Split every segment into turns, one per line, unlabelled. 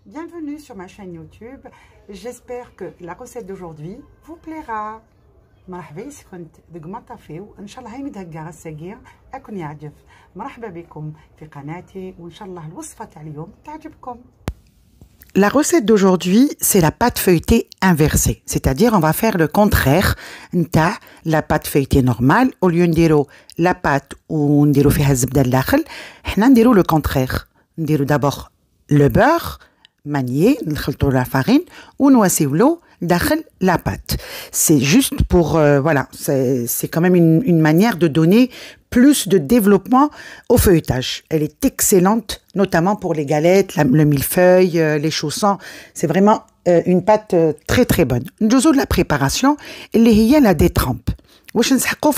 Bienvenue sur ma chaîne YouTube. J'espère que la recette d'aujourd'hui vous plaira. مرحبا كنت دقمطة فيو ان شاء الله هاي مدهقة السقير اكون يعجب. مرحبا بكم في قناتي وان شاء الله الوصفة تاع اليوم تعجبكم. La recette d'aujourd'hui, c'est la pâte feuilletée inversée. C'est-à-dire, on va faire le contraire de la pâte feuilletée normale. Au lieu de dire la pâte ou de faire الزبدة الداخل, احنا نديرو le contraire. نديرو d'abord le beurre manié, نخلطو la farine ونواسيولو داخل la pâte. C'est juste pour, voilà, c'est quand même une manière de donner plus de développement au feuilletage. Elle est excellente, notamment pour les galettes, le millefeuille, les chaussons. C'est vraiment une pâte très très bonne. Nous de la préparation, il y a la détrempe.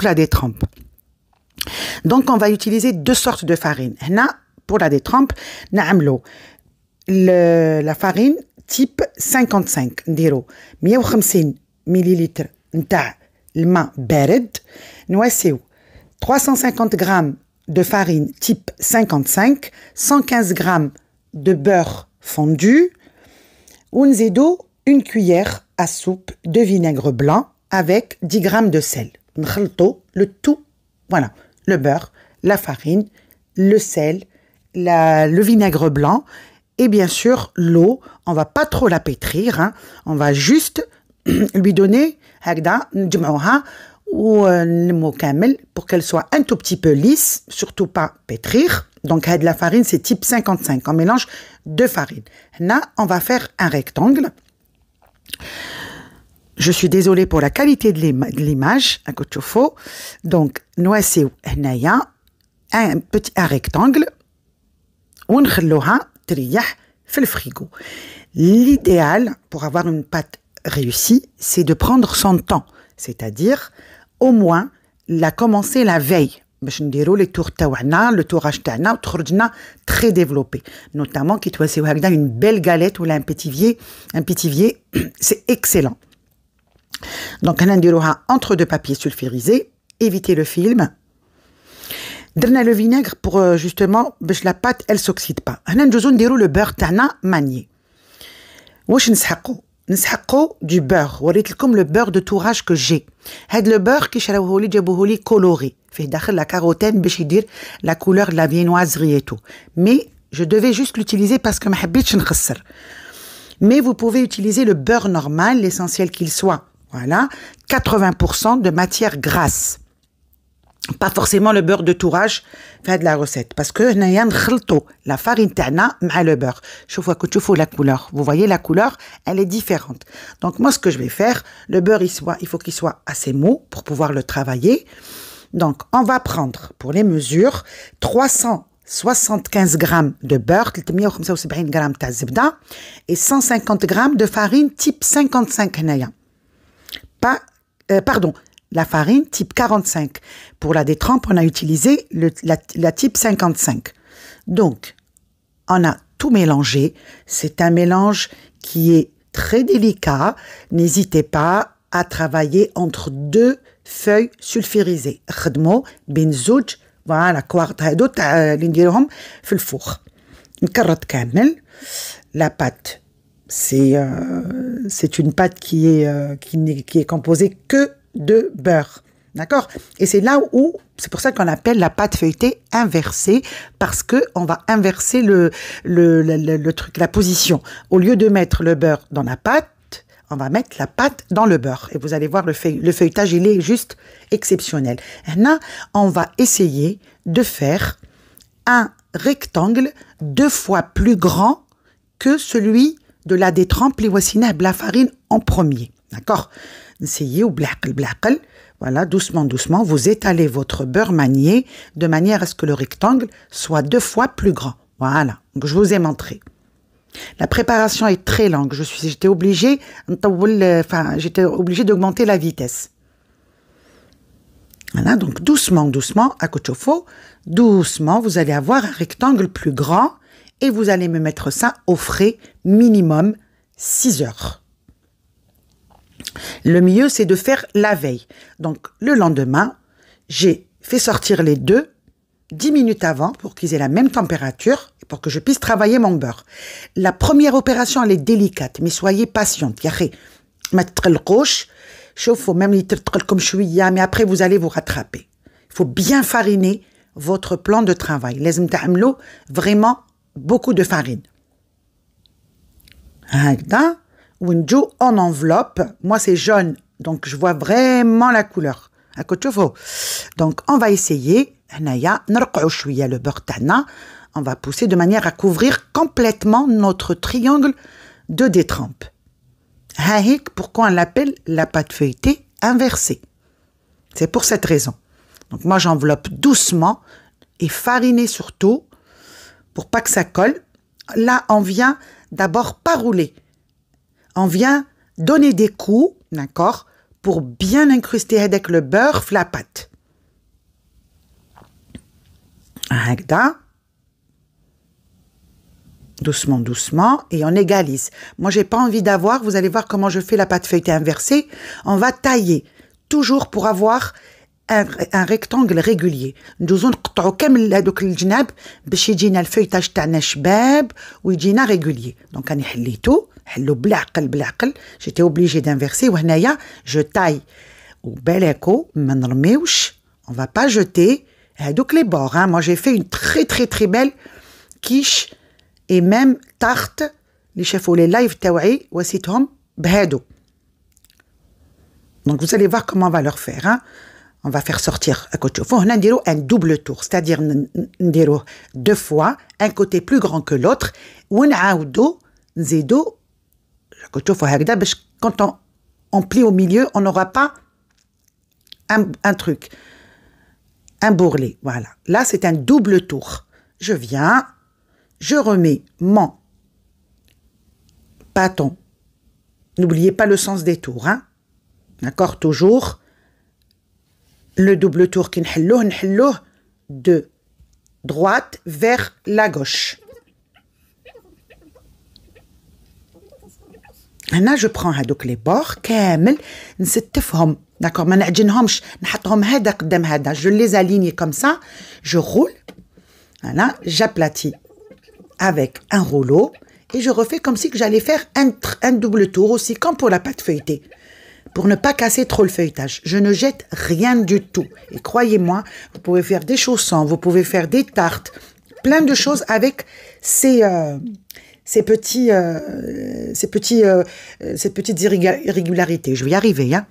La détrempe. Donc on va utiliser deux sortes de farine. Pour la détrempe, la farine type 55 نديرو 150 مليلتر نتاع الماء بارد نواسيو 350 grammes de farine type 55 115 grammes de beurre fondu ونزيدو une cuillère à soupe de vinaigre blanc avec 10 grammes de sel نخلطو le tout, voilà, le beurre, la farine, le sel, le vinaigre blanc et bien sûr l'eau. On va pas trop la pétrir, hein. On va juste lui donner pour qu'elle soit un tout petit peu lisse, surtout pas pétrir. Donc la farine c'est type 55, on mélange deux farines. Là on va faire un rectangle. Je suis désolée pour la qualité de l'image, un coup de chauffe. Donc noisez un rectangle ونخلوها تريح في الفريغو. L'idéal pour avoir une pâte réussie, c'est de prendre son temps, c'est-à-dire au moins la commencer la veille باش نديرو les tours تاعنا le tourage تاعنا وتخرجنا très développé, notamment كي تواسيو هكذا une belle galette ou un pétivier, c'est excellent. Donc هنا نديروها entre deux papiers sulfurisés, évitez le film. درنا le vinaigre pour justement باش la pâte elle s'oxyde pas. هنا نجوزو نديرو le beurre تاعنا manié. واش نسحقو du beurre. وريت لكم le beurre de tourage que j'ai. هاد le beurre كي شراوه لي جابوه لي coloré فيه داخل la carotène باش يدير la couleur de la viennoiserie et tout. Mais je devais juste l'utiliser parce que ما حبيتش نخسر. Mais vous pouvez utiliser le beurre normal, l'essentiel qu'il soit. Voilà, 80% de matière grasse. Pas forcément le beurre de tourage fait de la recette parce que هنايا نخلطوا la farine تاعنا مع le beurre. شوفوا la couleur. Vous voyez la couleur, elle est différente. Donc moi ce que je vais faire, le beurre il faut qu'il soit assez mou pour pouvoir le travailler. Donc on va prendre pour les mesures 375 grammes de beurre, 375 grammes تاع الزبدة et 150 grammes de farine type 55 هنايا. Pardon, la farine type 45. Pour la détrempe, on a utilisé la type 55. Donc, on a tout mélangé. C'est un mélange qui est très délicat. N'hésitez pas à travailler entre deux feuilles sulfurisées. خدموا بين زوج voilà كوارت هادو تاع اللي نديروهم في الفوخ. نكرط كامل. La pâte, c'est une pâte qui est composée que de beurre, d'accord? Et c'est là où, c'est pour ça qu'on appelle la pâte feuilletée inversée, parce que on va inverser le truc, la position. Au lieu de mettre le beurre dans la pâte, on va mettre la pâte dans le beurre. Et vous allez voir, le feuilletage, il est juste exceptionnel. Là, on va essayer de faire un rectangle 2 fois plus grand que celui de la détrempe, la farine en premier, d'accord? Essayez, voilà, doucement, doucement, vous étalez votre beurre manié de manière à ce que le rectangle soit 2 fois plus grand. Voilà, donc je vous ai montré. La préparation est très longue. J'étais obligée d'augmenter la vitesse. Voilà, donc doucement, doucement, à Kochofo, doucement, vous allez avoir un rectangle plus grand et vous allez me mettre ça au frais minimum 6 heures. Le mieux, c'est de faire la veille. Donc, le lendemain, j'ai fait sortir les deux 10 minutes avant pour qu'ils aient la même température et pour que je puisse travailler mon beurre. La première opération, elle est délicate, mais soyez patiente. Chauffe, même mais après vous allez vous rattraper. Il faut bien fariner votre plan de travail. لازم تعملوا vraiment beaucoup de farine. هكذا ونجو en enveloppe. Moi c'est jaune, donc je vois vraiment la couleur. Donc on va essayer. هنايا نرقعوا شويه le beurre تاعنا. On va pousser de manière à couvrir complètement notre triangle de détrempe. Pourquoi on l'appelle la pâte feuilletée inversée? C'est pour cette raison. Donc moi j'enveloppe doucement et fariner surtout pour pas que ça colle. Là on vient d'abord pas rouler. On vient donner des coups, d'accord, pour bien incruster avec le beurre la pâte. هكذا. Doucement, doucement, et on égalise. Moi, j'ai pas envie d'avoir, vous allez voir comment je fais la pâte feuilletée inversée. On va tailler, toujours pour avoir un rectangle régulier. ندوزو نقطعو كامل هذوك الجناب باش يجينا الفeuilletage تاعنا شباب ويجينا régulier. Donc أنا حليتو، حلو بالعقل. J'étais obligée d'inverser وهنايا je taille. وبالكو ما نرميوش. On va pas jeter هذوك les bords. Hein. Moi, j'ai fait une très très très belle quiche et même tarte اللي شافوا les live تاوعي وسيتهم بهادو. Donc vous allez voir comment on va leur faire. Hein. On va faire sortir à côté. On va faire un double tour, c'est-à-dire نديروه deux fois, un côté plus grand que l'autre, ونعاودو نزيدو كتشوفوا هكذا باش quand on plie au milieu, on n'aura pas un truc, un bourrelet. Voilà. Là, c'est un double tour. Je viens, je remets mon bâton. N'oubliez pas le sens des tours, hein. D'accord, toujours. Le double tour qui نحلوه de droite vers la gauche. هنا je prends هادوك les bords كامل نستفهم. D'accord, ما نعجنهمش نحطهم هذا قدام هذا. Je les aligne comme ça. Je roule. Voilà, j'aplatis avec un rouleau et je refais comme si que j'allais faire un double tour aussi comme pour la pâte feuilletée. Pour ne pas casser trop le feuilletage. Je ne jette rien du tout. Et croyez-moi, vous pouvez faire des chaussons, vous pouvez faire des tartes, plein de choses avec ces petites irrégularités. Je vais y arriver, hein.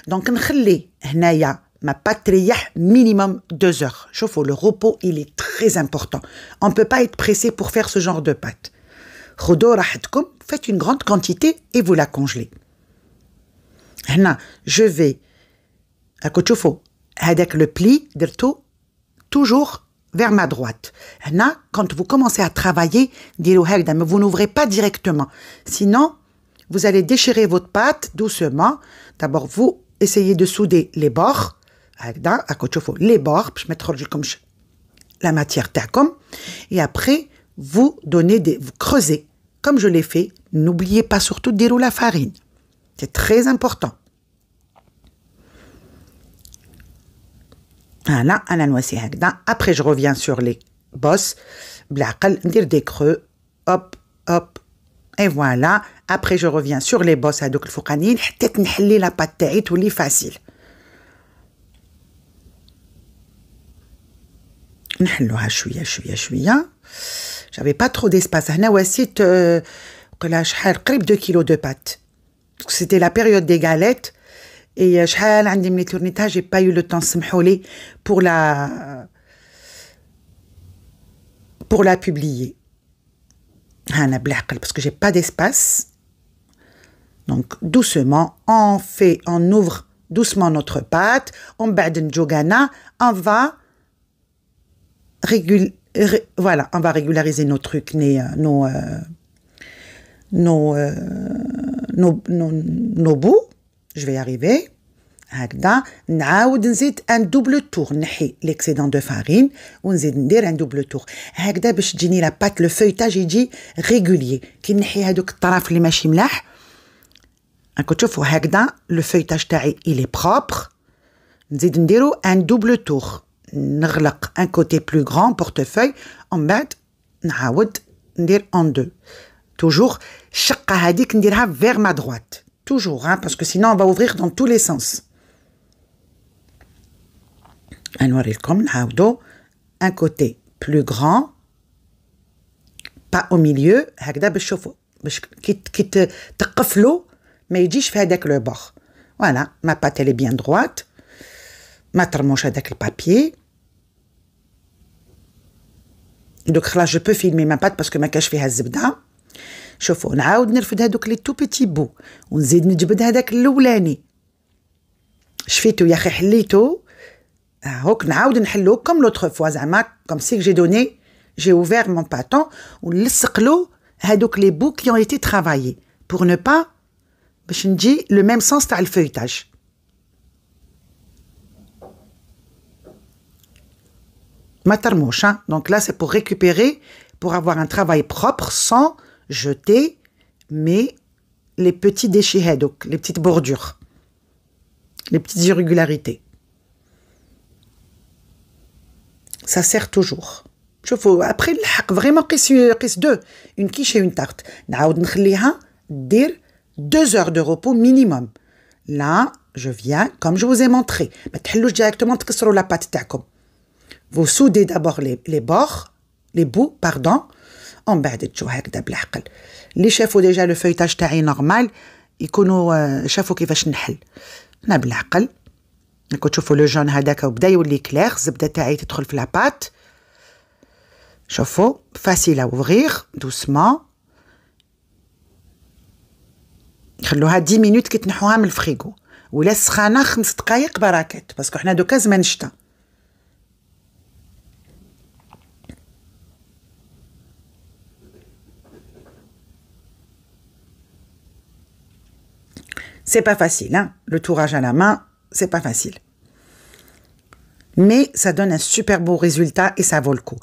Donc, نخلي هنايا ma pâte تريح minimum 2 heures. شوفوا, le repos, il est très important. On ne peut pas être pressé pour faire ce genre de pâte. خدوا راحتكم, faites une grande quantité et vous la congelez. هنا, je vais شوفوا هذاك le pli درتو toujours vers ma droite. هنا, quand vous commencez à travailler, ديروا هكذا, mais vous n'ouvrez pas directement. Sinon, vous allez déchirer votre pâte doucement. D'abord, vous essayez de souder les bords. هكذا, شوفوا les bords, باش ما تخرجلكمش la matière تاعكم. Et après, vous creusez, comme je l'ai fait. N'oubliez pas surtout de dérouler la farine. C'est très important. Voilà, après je reviens sur les bosses. بالعقل, ندير des creux. Hop, hop. Et voilà. Après je reviens sur les bosses هذوك الفوقانيين حتى تنحلي la pâte تاعي تولي facile. نحلوها شوية. J'avais pas trop d'espace. هنا وسيت قلها شحال قريب 2 kilos de pâte. C'était la période des galettes. Et شحال عندي من tournitage, j'ai pas eu le temps, سمحولي, pour la publier. هنا بالعقل parce que j'ai pas d'espace. Donc doucement, on ouvre doucement notre pâte. On on va on va régulariser nos trucs, nos bouts. Je vais y arriver. هكذا نعاود نزيد un double tour. نحي l'excédent de farine ونزيد ندير un double tour. هكذا باش تجيني la pâte, le feuilletage يجي régulier. كي نحي هذوك الطرف اللي ماشي ملاح, راكم تشوفوا هكذا le feuilletage تاعي il est propre. نزيد نديرو ان دوبل تور، نغلق ان كوتي بلو غران بورتفeuille، ومن بعد نعاود ندير ان دو. توجور الشقه هذيك نديرها vers ma droite toujours hein, parce que sinon on va ouvrir dans tous les sens. نوريلكم نعاودو un côté plus grand pas au milieu هكذا باش تشوفوا باش كي تقفلوا ما يجيش في هذاك لو بور. فوالا ما بات elle est bien droite، ما ترموش هذاك البابيي. دوك خلاص جو بو فيلمي ما بات باسكو ما كاش فيها الزبده. شوفوا نعاود نرفد هذوك لي تو بيتي بو ونزيد نجبد هذاك الاولاني. شفيتو يا اخي حليتو هاك نعاود نحلو كوم لوتر فوا زعما كوم سي جي دوني جي اوفير مون باتون ونلصق له هذوك لي بو كي اون ايتي ترافايي بور نو با باش نجي لو ميم سونس تاع الفeuilletage. ما ترموش donc là c'est pour récupérer pour avoir un travail propre sans jeter mais les petits déchets هذوك les petites bordures les petites irrégularités. Ça sert toujours. شوفوا après الحق vraiment قيس deux une quiche et une tarte. نعاود نخليها دير 2 heures de repos minimum. Là je viens comme je vous ai montré ما تحلوش directement تكسروا la pâte تاعكم. Vous soudez d'abord les bords, les bouts, pardon. On بعد تجوا هكذا بالعقل. اللي شافوا ديجا لو فeuilletage تاعي نورمال يكونوا شافوا كيفاش نحل. انا بالعقل راكم تشوفوا لو جون هذاك وبدا يولي كلير، الزبده تاعي تدخل في لاباط. شوفوا فاسيل اوفرير دوسمون. خلوها 10 مينوت كي تنحوها من الفريغو، ولا سخانه 5 دقائق براكت باسكو حنا دوكا زمان الشتا. C'est pas facile, hein? Le tourage à la main, c'est pas facile. Mais ça donne un super beau résultat et ça vaut le coup.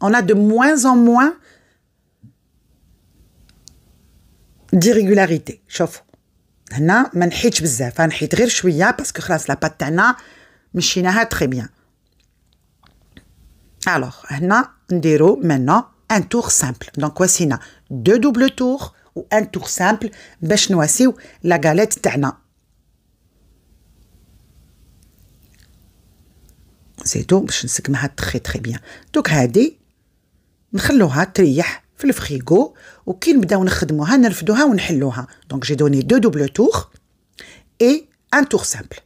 On a de moins en moins d'irrégularités. شوفوا هنا ما نحيتش بزاف، نحيت غير شويه باسكو خلاص لا بات تاعنا مشيناها تري بيان. Alors هنا نديرو maintenant un tour simple. Donc وسينا 2 double tours ou un tour simple باش نواسيو لا غاليت تاعنا. سي تو باش نسقمها تري تري بيان. دوك هادي نخلوها تريح في الفريغو وكي نبداو نخدموها نرفدوها ونحلوها. دونك جي دوني 2 double tours et un tour simple.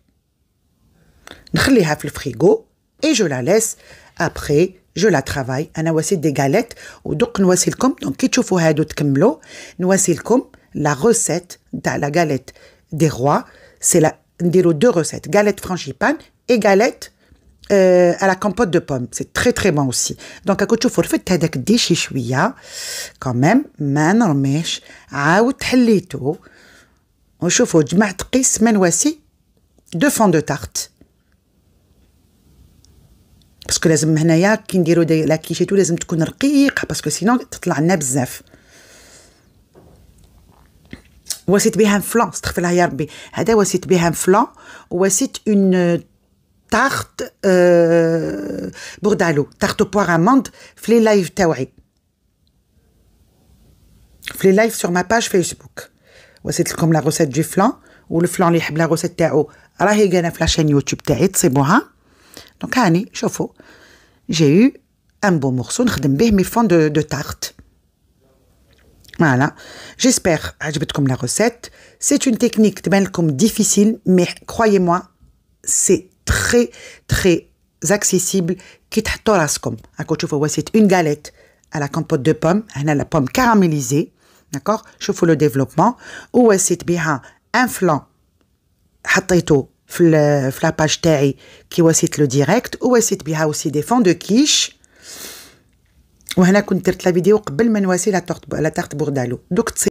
نخليها في الفريغو et je la laisse après je la travaille. انا واسيت دي غاليت ودوك نواسيلكم. دونك كي تشوفوا هادو تكملوا نواسيلكم لا روسيت نتاع لا غاليت دي روا. سي لا نديرو 2 روسيت غاليت فرانشيبان et غاليت à la compote de pommes. C'est très très bon aussi. Donc à كنتو فرفت هذاك الديشي شويه quand même ما نرميش. عاود حليتو وشوفوا جمعت قيس ما نواسي 2 fonds de tarte. باسكو لازم هنايا كي نديرو لا كيشيتو لازم تكون رقيقه باسكو سينو تطلع لنا بزاف. واسيت بها فلان استغفر الله يا ربي. هذا واسيت بها فلان وواسيت اون تارت بوردالو تارت بوار اموند في لي لايف تاوعي في لي لايف سور ما باج فيسبوك. واسيت لكم لا روسيت دو فلان والفلان اللي يحب لا روسيت تاعو راهي كاينه في لاشين يوتيوب تاعي تصيبوها. دونك هاني شوفوا j'ai eu un beau morceau نخدم به مي فون de tarte. Voilà, j'espère عجبتكم la recette. C'est une technique تبان لكم difficile mais croyez-moi c'est très très accessible كي تحطوا راسكم. راكم تشوفوا واسيت une galette à la compote de pommes. هنا la pomme caramélisée d'accord. شوفوا le développement. وواسيت بها un flan حطيته في لاباج تاعي كي واسيت لو ديريكت. وواسيت بها اوسي دي فون دو كيش. وهنا كنت درت لا فيديو قبل ما نواسي لا تارت بوردالو. دوك